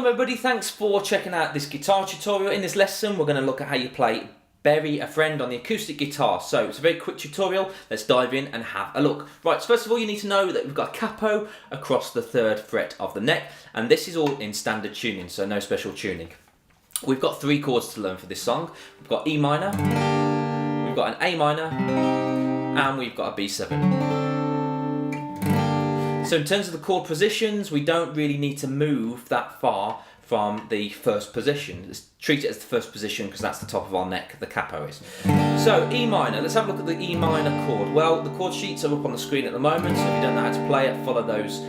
Welcome everybody, thanks for checking out this guitar tutorial. In this lesson we're going to look at how you play Bury a Friend on the acoustic guitar. So it's a very quick tutorial, let's dive in and have a look. Right, so first of all you need to know that we've got a capo across the 3rd fret of the neck, and this is all in standard tuning, so no special tuning. We've got 3 chords to learn for this song. We've got E minor, we've got an A minor, and we've got a B7. So in terms of the chord positions, we don't really need to move that far from the first position. Let's treat it as the first position because that's the top of our neck, the capo is. So E minor, let's have a look at the E minor chord. Well, the chord sheets are up on the screen at the moment, so if you don't know how to play it, follow those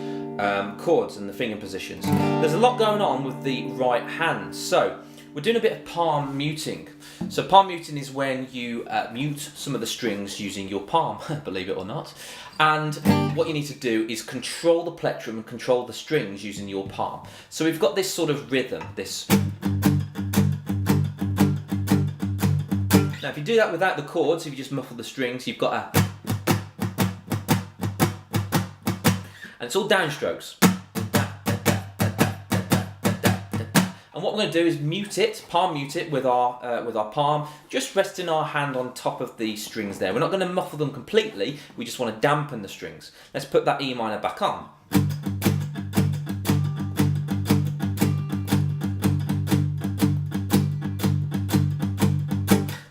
chords and the finger positions. There's a lot going on with the right hand, so we're doing a bit of palm muting. So palm muting is when you mute some of the strings using your palm, believe it or not. And what you need to do is control the plectrum and control the strings using your palm. So we've got this sort of rhythm, this. Now if you do that without the chords, if you just muffle the strings, you've got a. And it's all downstrokes. And what we're going to do is mute it, palm mute it with our palm, just resting our hand on top of the strings there. We're not going to muffle them completely, we just want to dampen the strings. Let's put that E minor back on.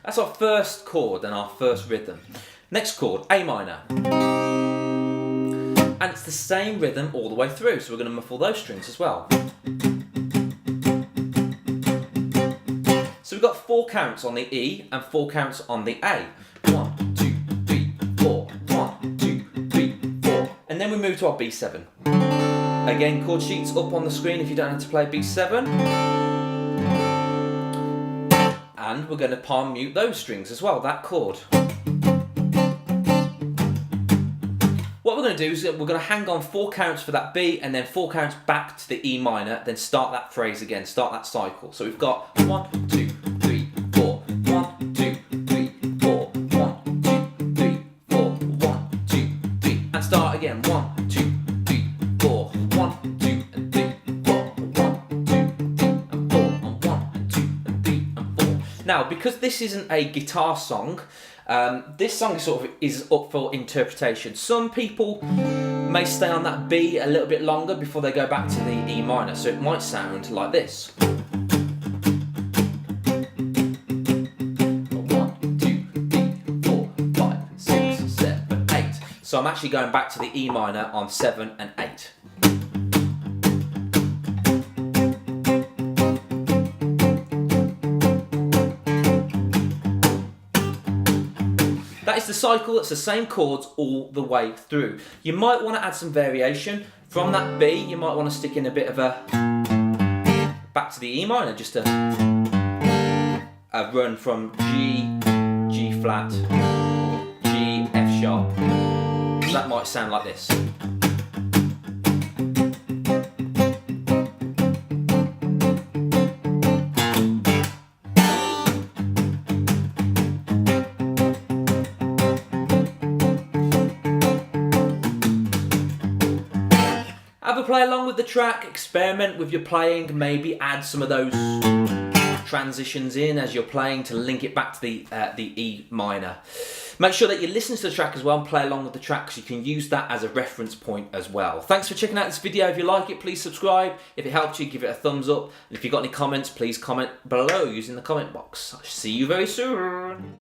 That's our first chord and our first rhythm. Next chord, A minor. And it's the same rhythm all the way through, so we're going to muffle those strings as well. So we've got 4 counts on the E and 4 counts on the A. 1, 2, 3, 4. 1, 2, 3, 4. And then we move to our B7. Again, chord sheets up on the screen if you don't know how to play B7. And we're going to palm mute those strings as well, that chord. What we're going to do is we're going to hang on 4 counts for that B and then 4 counts back to the E minor, then start that phrase again, start that cycle. So we've got 1, 2, 3, 4, 1, 2, 3, 4, 1, 2, 3, 4, 1, 2, 3, and start again. 1, 2, 3, 4, 1, 2, and 3, 4, 1, 2, 3, and 4, and 1, and 2, and 3, and 4. Now, because this isn't a guitar song, this song is up for interpretation. Some people may stay on that B a little bit longer before they go back to the E minor, so it might sound like this. 1, 2, 3, 4, 5, 6, 7, 8. So I'm actually going back to the E minor on 7 and 8. That is the cycle, that's the same chords all the way through. You might want to add some variation. From that B, you might want to stick in a bit of a back to the E minor, just a run from G, G flat, G, F sharp. That might sound like this. Have a play along with the track, experiment with your playing, maybe add some of those transitions in as you're playing to link it back to the E minor. Make sure that you listen to the track as well and play along with the track so you can use that as a reference point as well. Thanks for checking out this video. If you like it, please subscribe. If it helped you, give it a thumbs up. And if you've got any comments, please comment below using the comment box. I'll see you very soon.